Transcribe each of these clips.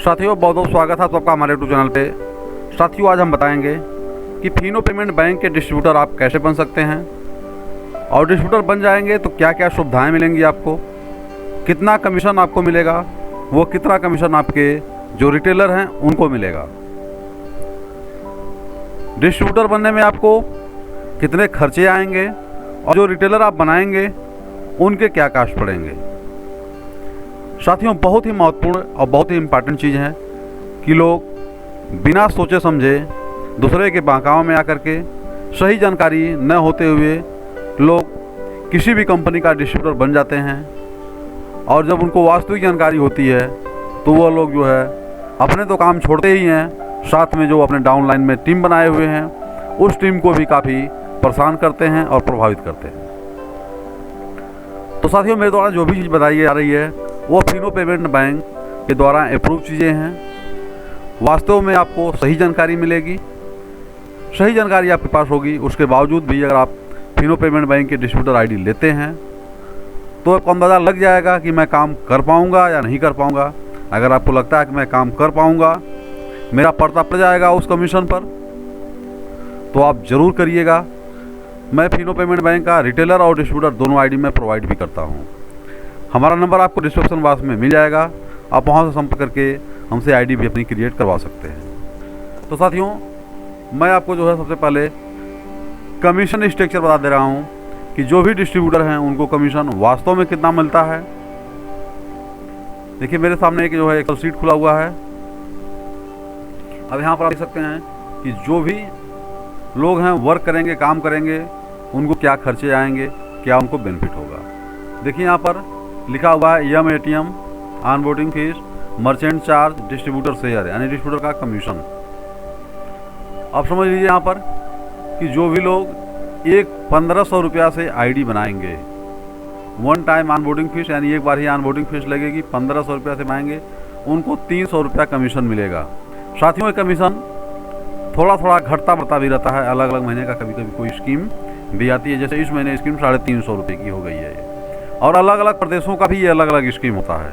साथियों बहुत बहुत स्वागत है आपका हमारे यूट्यूब चैनल पे। साथियों आज हम बताएंगे कि फिनो पेमेंट बैंक के डिस्ट्रीब्यूटर आप कैसे बन सकते हैं और डिस्ट्रीब्यूटर बन जाएंगे तो क्या क्या सुविधाएं मिलेंगी आपको, कितना कमीशन आपको मिलेगा, वो कितना कमीशन आपके जो रिटेलर हैं उनको मिलेगा, डिस्ट्रीब्यूटर बनने में आपको कितने खर्चे आएंगे और जो रिटेलर आप बनाएंगे उनके क्या कास्ट पड़ेंगे। साथियों बहुत ही महत्वपूर्ण और बहुत ही इम्पॉर्टेंट चीज़ है कि लोग बिना सोचे समझे दूसरे के बहकावे में आकर के सही जानकारी न होते हुए लोग किसी भी कंपनी का डिस्ट्रीब्यूटर बन जाते हैं और जब उनको वास्तविक जानकारी होती है तो वो लोग जो है अपने तो काम छोड़ते ही हैं, साथ में जो अपने डाउनलाइन में टीम बनाए हुए हैं उस टीम को भी काफ़ी परेशान करते हैं और प्रभावित करते हैं। तो साथियों मेरे द्वारा जो भी चीज़ बताई जा रही है वो फिनो पेमेंट बैंक के द्वारा अप्रूव चीज़ें हैं। वास्तव में आपको सही जानकारी मिलेगी, सही जानकारी आपके पास होगी। उसके बावजूद भी अगर आप फिनो पेमेंट बैंक के डिस्ट्रीब्यूटर आईडी लेते हैं तो आपको अंदाज़ा लग जाएगा कि मैं काम कर पाऊँगा या नहीं कर पाऊँगा। अगर आपको लगता है कि मैं काम कर पाऊँगा, मेरा पर्दा पड़ जाएगा उस कमीशन पर, तो आप ज़रूर करिएगा। मैं फिनो पेमेंट बैंक का रिटेलर और डिस्ट्रीब्यूटर दोनों आईडी में प्रोवाइड भी करता हूँ। हमारा नंबर आपको डिस्क्रिप्शन बॉक्स में मिल जाएगा, आप वहाँ से संपर्क करके हमसे आईडी भी अपनी क्रिएट करवा सकते हैं। तो साथियों मैं आपको जो है सबसे पहले कमीशन स्ट्रक्चर बता दे रहा हूँ कि जो भी डिस्ट्रीब्यूटर हैं उनको कमीशन वास्तव में कितना मिलता है। देखिए मेरे सामने एक जो है एक्सेल शीट खुला हुआ है। अब यहाँ पर आप देख सकते हैं कि जो भी लोग हैं वर्क करेंगे, काम करेंगे, उनको क्या खर्चे आएंगे, क्या उनको बेनिफिट होगा। देखिए यहाँ पर लिखा हुआ है यम ATM, onboarding fees, merchant charge, distributor share यानी डिस्ट्रीब्यूटर का कमीशन। आप समझ लीजिए यहाँ पर कि जो भी लोग एक 1500 रुपया से आईडी बनाएंगे, वन टाइम ऑनबोर्डिंग फीस यानी एक बार ही ऑनबोर्डिंग फीस लगेगी, 1500 रुपया से बनाएंगे उनको 300 रुपया कमीशन मिलेगा। साथियों ये कमीशन थोड़ा थोड़ा घटता बढ़ता भी रहता है, अलग अलग महीने का कभी कभी कोई स्कीम भी आती है। जैसे इस महीने स्कीम 350 रुपये की हो गई है और अलग अलग प्रदेशों का भी ये अलग अलग स्कीम होता है।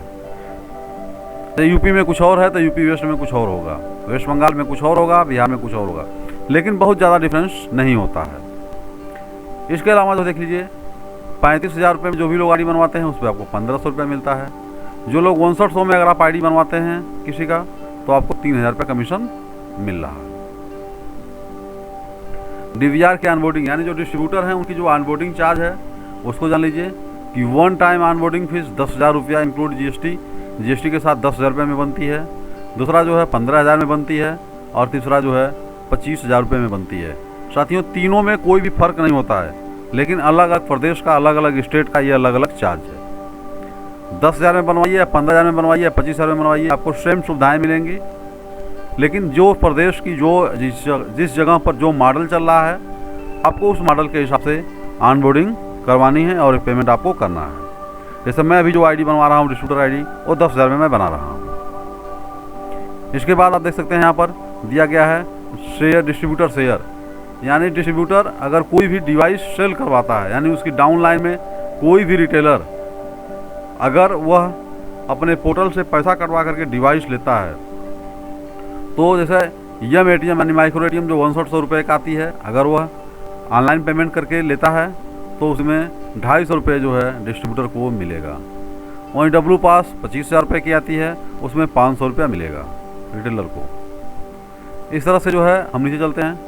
तो यूपी में कुछ और है तो यूपी वेस्ट में कुछ और होगा, वेस्ट बंगाल में कुछ और होगा, बिहार में कुछ और होगा, लेकिन बहुत ज़्यादा डिफरेंस नहीं होता है। इसके अलावा जो देख लीजिए 35,000 रुपये में जो भी लोग आईडी बनवाते हैं उस पर आपको 1500 रुपये मिलता है। जो लोग 6100 में अगर आप आईडी बनवाते हैं किसी का तो आपको 3000 रुपये कमीशन मिल रहा है। डीवीआर के ऑनबोर्डिंग यानी जो डिस्ट्रीब्यूटर हैं उनकी जो ऑनबोर्डिंग चार्ज है उसको जान लीजिए कि वन टाइम ऑनबोर्डिंग फीस 10,000 रुपया इंक्लूड जीएसटी के साथ 10,000 रुपये में बनती है। दूसरा जो है 15,000 में बनती है और तीसरा जो है 25,000 रुपये में बनती है। साथियों तीनों में कोई भी फर्क नहीं होता है, लेकिन अलग अलग प्रदेश का, अलग अलग स्टेट का ये अलग अलग चार्ज है। 10,000 में बनवाइए, 15,000 में बनवाइए, 25,000 में बनवाइए, आपको सेम सुविधाएँ मिलेंगी। लेकिन जो प्रदेश की जो जिस जगह पर जो मॉडल चल रहा है आपको उस मॉडल के हिसाब से ऑनबोर्डिंग करवानी है और पेमेंट आपको करना है। जैसे मैं अभी जो आईडी बनवा रहा हूँ डिस्ट्रीब्यूटर आईडी वो 10,000 में मैं बना रहा हूँ। इसके बाद आप देख सकते हैं यहाँ पर दिया गया है शेयर, डिस्ट्रीब्यूटर शेयर यानी डिस्ट्रीब्यूटर अगर कोई भी डिवाइस सेल करवाता है यानी उसकी डाउनलाइन में कोई भी रिटेलर अगर वह अपने पोर्टल से पैसा कटवा करके डिवाइस लेता है तो जैसे यम एटीएम यानी माइक्रो एटीएम जो 100 रुपये का आती है, अगर वह ऑनलाइन पेमेंट करके लेता है तो उसमें 250 रुपये जो है डिस्ट्रीब्यूटर को मिलेगा। वहीं डब्लू पास 25,000 रुपये की आती है, उसमें 500 रुपया मिलेगा रिटेलर को। इस तरह से जो है हम नीचे चलते हैं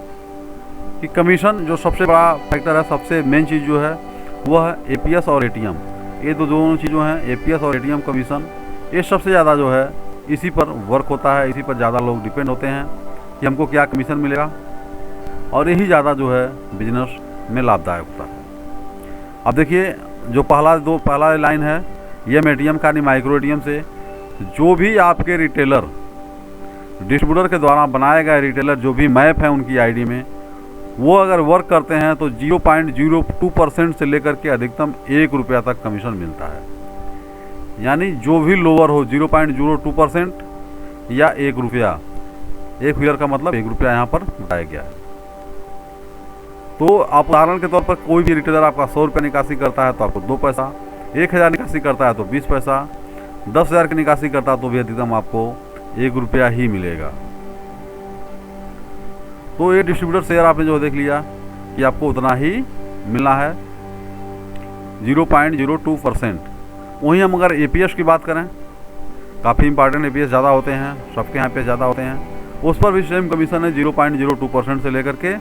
कि कमीशन जो सबसे बड़ा फैक्टर है, सबसे मेन चीज़ जो है वह है एपीएस और एटीएम। ये तो दोनों चीज़ों हैं, एपीएस और एटीएम कमीशन, ये सबसे ज़्यादा जो है इसी पर वर्क होता है, इसी पर ज़्यादा लोग डिपेंड होते हैं कि हमको क्या कमीशन मिलेगा और यही ज़्यादा जो है बिजनेस में लाभदायक होता है। अब देखिए जो पहला लाइन है यम एटीएम का यानी माइक्रो एटीएम से जो भी आपके रिटेलर डिस्ट्रीब्यूटर के द्वारा बनाए गए रिटेलर जो भी मैप है उनकी आईडी में वो अगर वर्क करते हैं तो 0.02% से लेकर के अधिकतम 1 रुपया तक कमीशन मिलता है। यानी जो भी लोअर हो 0.02% या 1 रुपया, 1 फिगर का मतलब 1 रुपया यहाँ पर बताया गया है। तो आप उदाहरण के तौर पर कोई भी रिटेलर आपका 100 रुपये निकासी करता है तो आपको 2 पैसा, 1,000 निकासी करता है तो 20 पैसा, 10,000 की निकासी करता है तो भी अधिकतम आपको 1 रुपया ही मिलेगा। तो ये डिस्ट्रीब्यूटर शेयर आपने जो देख लिया कि आपको उतना ही मिलना है, 0.02%। वहीं हम अगर APS की बात करें, काफ़ी इंपॉर्टेंट APS ज़्यादा होते हैं, सबके यहाँ पे ज़्यादा होते हैं, उस पर भी सेम कमीशन है, 0.02% से लेकर के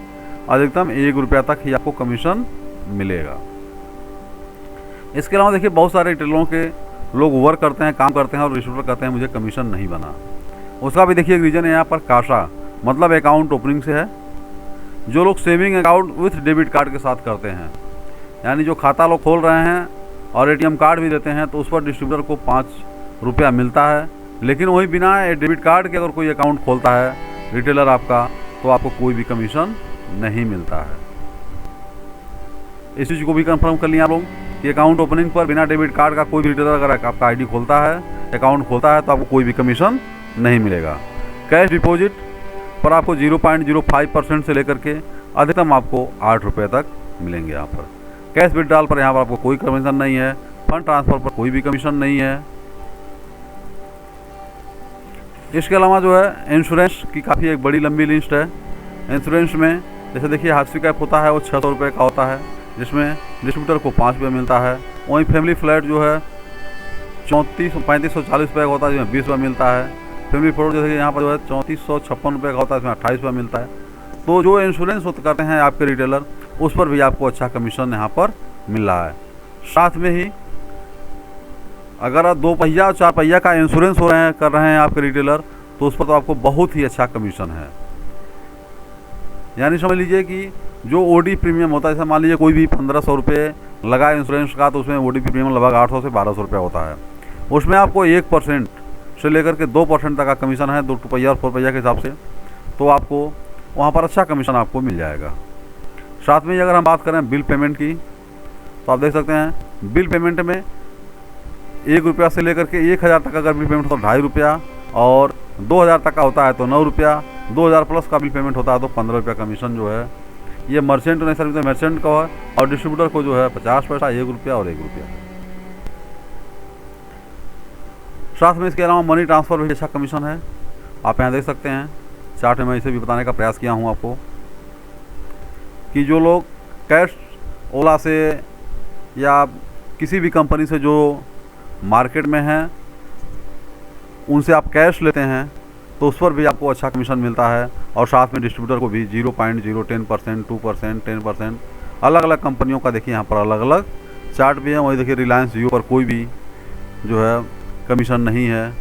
अधिकतम 1 रुपया तक ही आपको कमीशन मिलेगा। इसके अलावा देखिए बहुत सारे रिटेलरों के लोग वर्क करते हैं, काम करते हैं और डिस्ट्रीब्यूटर कहते हैं मुझे कमीशन नहीं बना। उसका भी देखिए एक रीज़न है यहाँ पर काशा, मतलब अकाउंट ओपनिंग से है। जो लोग saving account with debit card के साथ करते हैं, यानी जो खाता लोग खोल रहे हैं और ATM कार्ड भी देते हैं, तो उस पर डिस्ट्रीब्यूटर को 5 रुपया मिलता है। लेकिन वही बिना डेबिट कार्ड के अगर कोई अकाउंट खोलता है रिटेलर आपका, तो आपको कोई भी कमीशन नहीं मिलता है। इस चीज़ को भी कंफर्म कर लिया आप लोग कि अकाउंट ओपनिंग पर बिना डेबिट कार्ड का कोई भी रिटेलर अगर आपका ID खोलता है, अकाउंट खोलता है, तो आपको कोई भी कमीशन नहीं मिलेगा। कैश डिपॉजिट पर आपको 0.05% से लेकर के अधिकतम आपको 8 रुपये तक मिलेंगे यहाँ पर। कैश विड्रॉल पर यहाँ पर आपको कोई कमीशन नहीं है। फंड ट्रांसफ़र पर कोई भी कमीशन नहीं है। इसके अलावा जो है इंश्योरेंस की काफ़ी एक बड़ी लंबी लिस्ट है। इंश्योरेंस में जैसे देखिए हादसी कैप होता है वो 600 रुपये का होता है, जिसमें डिस्ट्रीब्यूटर को 5 रुपये मिलता है। वहीं फैमिली फ्लैट जो है 3540 रुपये का होता है, जिसमें 20 रुपये मिलता है। फैमिली फ्लैट जैसे कि यहाँ पर जो है 3456 रुपये का होता है, इसमें 28 रुपये मिलता है। तो जो इंश्योरेंस करते हैं आपके रिटेलर, उस पर भी आपको अच्छा कमीशन यहाँ पर मिल रहा है। साथ में ही अगर आप 2 पहिया और 4 पहिया का इंश्योरेंस कर रहे हैं आपके रिटेलर, तो उस पर तो आपको बहुत ही अच्छा कमीशन है। यानी समझ लीजिए कि जो OD प्रीमियम होता है, जैसे मान लीजिए कोई भी 1500 रुपये लगा इंश्योरेंस का, तो उसमें OD प्रीमियम लगभग 800 से 1200 रुपया होता है। उसमें आपको 1% से लेकर के 2% तक का कमीशन है, 2 पहिया और 4 पहिया के हिसाब से। तो आपको वहाँ पर अच्छा कमीशन आपको मिल जाएगा। साथ में अगर हम बात करें बिल पेमेंट की, तो आप देख सकते हैं बिल पेमेंट में 1 रुपया से लेकर के 1000 तक अगर बिल पेमेंट होता है 2.5 रुपया, और 2000 तक का होता है तो 9 रुपया, 2000 प्लस का बिल पेमेंट होता है तो 15 रुपया कमीशन जो है ये मर्चेंट नहीं सर्विस मर्चेंट का है, और डिस्ट्रीब्यूटर को जो है 50 पैसा, 1 रुपया और 1 रुपया। साथ में इसके अलावा मनी ट्रांसफ़र भी अच्छा कमीशन है। आप यहाँ देख सकते हैं चार्ट में, मैं इसे भी बताने का प्रयास किया हूँ आपको कि जो लोग कैश ओला से या किसी भी कंपनी से जो मार्केट में हैं उनसे आप कैश लेते हैं, तो उस पर भी आपको अच्छा कमीशन मिलता है। और साथ में डिस्ट्रीब्यूटर को भी 0.010%, 2%, 10%, अलग अलग कंपनियों का देखिए यहाँ पर अलग अलग चार्ट भी है। वही देखिए रिलायंस जियो पर कोई भी जो है कमीशन नहीं है।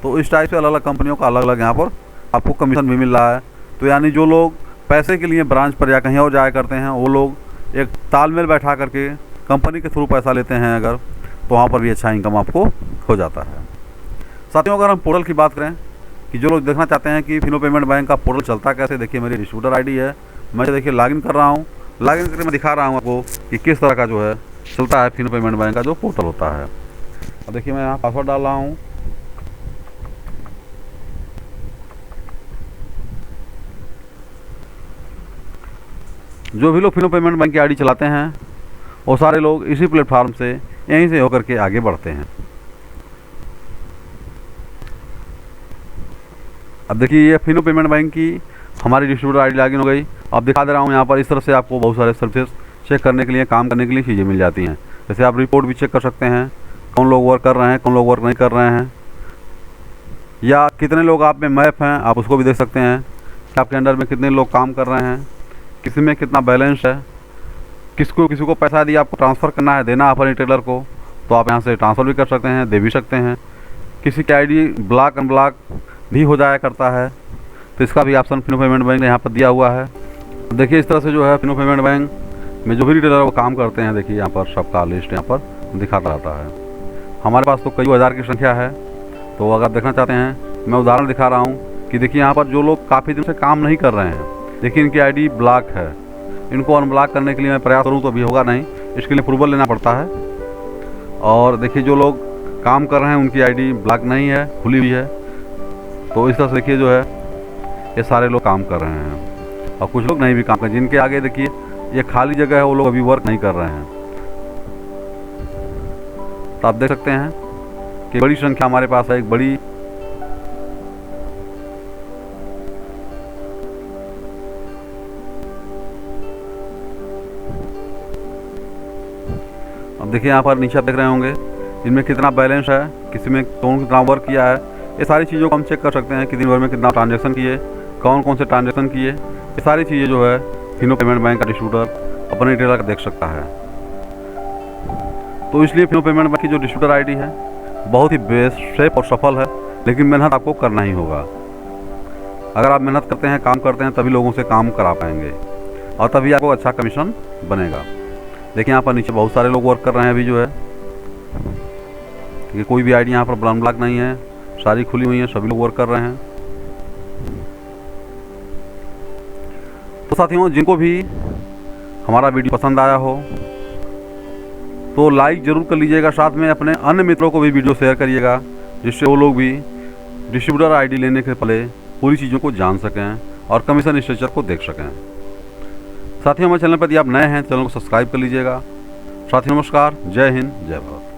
तो इस टाइप से अलग अलग कंपनियों का अलग अलग यहाँ पर आपको कमीशन भी मिल रहा है। तो यानी जो लोग पैसे के लिए ब्रांच पर या कहीं और जाया करते हैं, वो लोग एक तालमेल बैठा करके कंपनी के थ्रू पैसा लेते हैं अगर, तो वहाँ पर भी अच्छा इनकम आपको हो जाता है। साथियों अगर हम पोर्टल की बात करें कि जो लोग देखना चाहते हैं कि फिनो पेमेंट बैंक का पोर्टल चलता कैसे, देखिए मेरी डिस्ट्रीब्यूटर ID है, मैं देखिए लॉगिन कर रहा हूँ। लॉगिन करके मैं दिखा रहा हूँ आपको कि किस तरह का जो है चलता है फिनो पेमेंट बैंक का जो पोर्टल होता है। अब देखिए मैं यहाँ पासवर्ड डाल रहा हूँ। जो भी लोग फिनो पेमेंट बैंक की ID चलाते हैं वो सारे लोग इसी प्लेटफार्म से यहीं से होकर के आगे बढ़ते हैं। अब देखिए ये फिनो पेमेंट बैंक की हमारी डिस्ट्रीब्यूटर ID लॉगिन हो गई। अब दिखा दे रहा हूँ यहाँ पर इस तरह से आपको बहुत सारे सर्विसेज चेक करने के लिए, काम करने के लिए चीज़ें मिल जाती हैं। जैसे आप रिपोर्ट भी चेक कर सकते हैं, कौन लोग वर्क कर रहे हैं, कौन लोग वर्क नहीं कर रहे हैं, या कितने लोग आप में मैप हैं, आप उसको भी देख सकते हैं कि आपके अंडर में कितने लोग काम कर रहे हैं, किसी में कितना बैलेंस है, किसी को पैसा दिया आपको ट्रांसफ़र करना है, देना अपने रिटेलर को, तो आप यहाँ से ट्रांसफ़र भी कर सकते हैं, दे भी सकते हैं। किसी की ID ब्लॉक अनब्लॉक भी हो जाया करता है, तो इसका भी ऑप्शन फिनो पेमेंट बैंक ने यहाँ पर दिया हुआ है। देखिए इस तरह से जो है फिनो पेमेंट बैंक में जो भी रिटेलर वो काम करते हैं, देखिए यहाँ पर सबका लिस्ट यहाँ पर दिखाता रहता है। हमारे पास तो कई हज़ार की संख्या है, तो अगर देखना चाहते हैं मैं उदाहरण दिखा रहा हूँ कि देखिए यहाँ पर जो लोग काफ़ी दिन से काम नहीं कर रहे हैं, देखिए इनकी ID ब्लॉक है, इनको अनब्लॉक करने के लिए मैं प्रयास करूँ तो अभी होगा नहीं, इसके लिए अप्रूवल लेना पड़ता है। और देखिए जो लोग काम कर रहे हैं उनकी ID ब्लॉक नहीं है, खुली हुई है। तो इस तरह से देखिए जो है ये सारे लोग काम कर रहे हैं, और कुछ लोग नहीं भी काम कर, जिनके आगे देखिए ये खाली जगह है, वो लोग अभी वर्क नहीं कर रहे हैं। तो आप देख सकते हैं कि बड़ी संख्या हमारे पास है, एक बड़ी देखिए यहाँ पर नीचे आप देख रहे होंगे इनमें कितना बैलेंस है, किसी में कौन कितना वर्क किया है, ये सारी चीज़ों को हम चेक कर सकते हैं कि दिन भर में कितना ट्रांजेक्शन किए, कौन कौन से ट्रांजेक्शन किए, ये सारी चीज़ें जो है फिनो पेमेंट बैंक का डिस्ट्रीब्यूटर अपने रिटेलर का देख सकता है। तो इसलिए फिनो पेमेंट बैंक की जो डिस्ट्रीब्यूटर आईडी है बहुत ही बेस्ट, सेफ और सफल है, लेकिन मेहनत आपको करना ही होगा। अगर आप मेहनत करते हैं, काम करते हैं, तभी लोगों से काम करा पाएंगे और तभी आपको अच्छा कमीशन बनेगा। देखिए यहाँ पर नीचे बहुत सारे लोग वर्क कर रहे हैं अभी जो है, कि कोई भी आईडी यहाँ पर ब्लॉक नहीं है, सारी खुली हुई है, सभी लोग वर्क कर रहे हैं। तो साथियों, जिनको भी हमारा वीडियो पसंद आया हो तो लाइक ज़रूर कर लीजिएगा, साथ में अपने अन्य मित्रों को भी वीडियो शेयर करिएगा, जिससे वो लोग भी डिस्ट्रीब्यूटर आईडी लेने के पहले पूरी चीज़ों को जान सकें और कमीशन स्ट्रक्चर को देख सकें। साथियों, हमारे चैनल पर यदि आप नए हैं, चैनल को सब्सक्राइब कर लीजिएगा। साथियों नमस्कार, जय हिंद, जय भारत।